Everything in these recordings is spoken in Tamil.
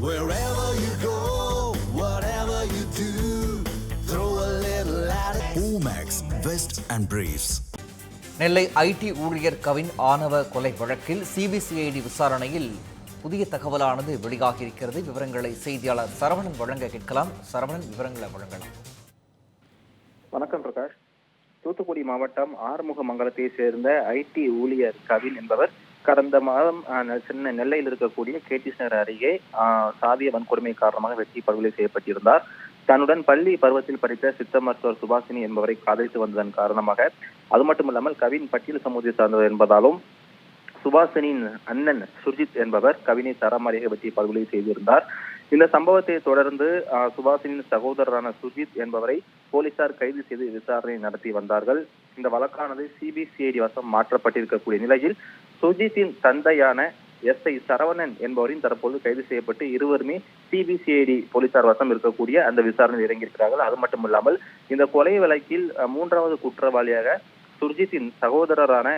Wherever you go, whatever you do, throw a little at it. Omax, Vest and Briefs. Nellai IT ஊழியர் கவின் ஆணவ கொலை வழக்கில் சிபிசிஐடி விசாரணையில் புதிய தகவலானது வெளியாகியிருக்கிறது. விவரங்களை செய்தியாளர் சரவணன் வழங்க கேட்கலாம். சரவணன், விவரங்களை வழங்கலாம். வணக்கம் பிரகாஷ். தூத்துக்குடி மாவட்டம் ஆறுமுகமங்கலத்தை சேர்ந்த ஐடி ஊழியர் கவின் என்பவர் கடந்த மாதம் நெல்லையில் இருக்கக்கூடிய கேடிஸ் நகர் அருகே சாதிய வன்கொடுமை காரணமாக வெட்டி படுகொலை செய்யப்பட்டிருந்தார். தன்னுடன் பள்ளி பருவத்தில் படித்த சித்த மருத்துவர் சுபாசினி என்பவரை காதலித்து வந்ததன் காரணமாக, அது மட்டுமில்லாமல் கவின் பட்டியல் சமூகத்தை சார்ந்தவர் என்பதாலும் சுபாசினியின் அண்ணன் சுர்ஜித் என்பவர் கவினை தரமாரியாக வெட்டி படுகொலை செய்திருந்தார். இந்த சம்பவத்தை தொடர்ந்து சுபாசினியின் சகோதரரான சுர்ஜித் என்பவரை போலீசார் கைது செய்து விசாரணை நடத்தி வந்தார்கள். இந்த வழக்கானது சிபிசிஐடி வசம் மாற்றப்பட்டிருக்கக்கூடிய நிலையில் சுர்ஜித்தின் தந்தையான SI சரவணன் என்பவரின் தற்போது கைது செய்யப்பட்டு இருவருமே சிபிசிஐடி போலீசார் வசம் இருக்கக்கூடிய அந்த விசாரணையில் இறங்கியிருக்கிறார்கள். அது மட்டுமில்லாமல் இந்த கொலை வழக்கில் மூன்றாவது குற்றவாளியாக சுர்ஜித்தின் சகோதரரான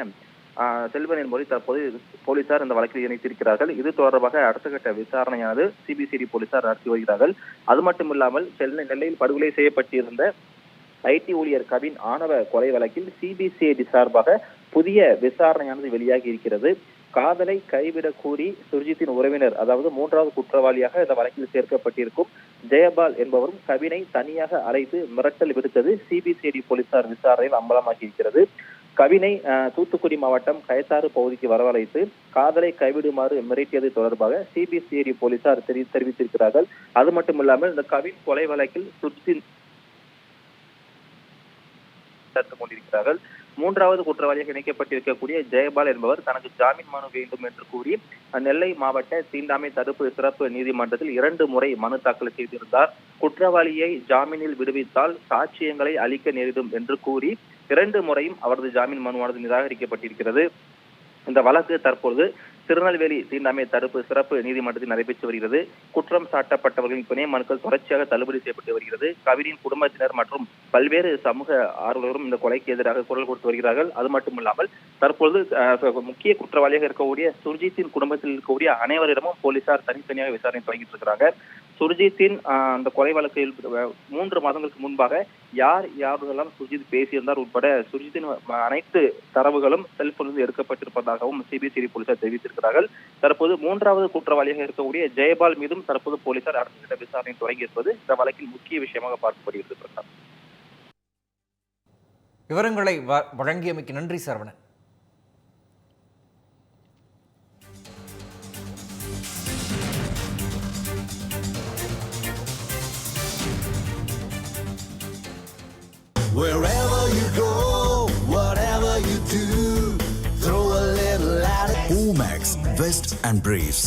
செல்வன் என்பவரை தற்போது போலீசார் இந்த வழக்கில் இணைத்திருக்கிறார்கள். இது தொடர்பாக அடுத்த கட்ட விசாரணையானது சிபிசிஐடி போலீசார் நடத்தி வருகிறார்கள். அது மட்டுமில்லாமல் நெல்லையில் படுகொலை செய்யப்பட்டிருந்த ஐடி ஊழியர் கவின் ஆணவ கொலை வழக்கில் சிபிசிஐடி சார்பாக புதிய விசாரணையானது வெளியாகி இருக்கிறது. காதலை கைவிடக் கூறி சுர்ஜித்தின் உறவினர், அதாவது மூன்றாவது குற்றவாளியாக இந்த வழக்கில் சேர்க்கப்பட்டிருக்கும் ஜெயபால் என்பவரும் கவினை தனியாக அழைத்து மிரட்டல் விடுத்தது சிபிசிஐடி போலீசார் விசாரணையில் அம்பலமாகி இருக்கிறது. கவினை தூத்துக்குடி மாவட்டம் கயத்தாறு பகுதிக்கு வரவழைத்து காதலை கைவிடுமாறு மிரட்டியது தொடர்பாக சிபிசிஐடி போலீசார் தெரிவித்திருக்கிறார்கள். அது மட்டுமில்லாமல் இந்த கவின் கொலை வழக்கில் சுர்ஜித்தின் கொண்டிருக்கிறார்கள். மூன்றாவது குற்றவாளியாக இணைக்கப்பட்டிருக்கக்கூடிய ஜெயபால் என்பவர் தனக்கு ஜாமீன் மனு வேண்டும் என்று கூறி நெல்லை மாவட்ட தீண்டாமை தடுப்பு சிறப்பு நீதிமன்றத்தில் 2 முறை மனு தாக்கல் செய்திருந்தார். குற்றவாளியை ஜாமீனில் விடுவித்தால் சாட்சியங்களை அளிக்க நேரிடும் என்று கூறி 2 முறையும் அவரது ஜாமீன் மனுவானது நிராகரிக்கப்பட்டிருக்கிறது. இந்த வழக்கு தற்பொழுது திருநெல்வேலி தீண்டாமை தடுப்பு சிறப்பு நீதிமன்றத்தில் நடைபெற்று வருகிறது. குற்றம் சாட்டப்பட்டவர்களின் பிணை மனுக்கள் தொடர்ச்சியாக தள்ளுபடி செய்யப்பட்டு வருகிறது. கவினின் குடும்பத்தினர் மற்றும் பல்வேறு சமூக ஆர்வலரும் இந்த கொலைக்கு எதிராக குரல் கொடுத்து வருகிறார்கள். அது மட்டுமில்லாமல் தற்பொழுது முக்கிய குற்றவாளியாக இருக்கக்கூடிய சுர்ஜித்தின் குடும்பத்தில் இருக்கக்கூடிய அனைவரிடமும் போலீசார் தனித்தனியாக விசாரணை தொடங்கிட்டு இருக்கிறாங்க. சுர்ஜித்தின் அந்த கொலை வழக்கில் 3 மாதங்களுக்கு முன்பாக யாரெல்லாம் சுர்ஜித் பேசியிருந்தார் உட்பட சுர்ஜித்தின் அனைத்து தரவுகளும் செல்போனில் எடுக்கப்பட்டிருப்பதாகவும் சிபிசிஐடி போலீசார் தெரிவித்திருக்கிறார்கள். தற்போது மூன்றாவது குற்றவாளியாக இருக்கக்கூடிய ஜெயபால் மீதும் தற்போது போலீசார் அடுத்த கட்ட விசாரணை தொடங்கியிருப்பது இந்த வழக்கில் முக்கிய விஷயமாக பார்க்கப்படுகிறது. விவரங்களை வழங்கியமைக்கு நன்றி Saravanan. Wherever you go, whatever you do, throw a little at it. Omax, Vest and Briefs.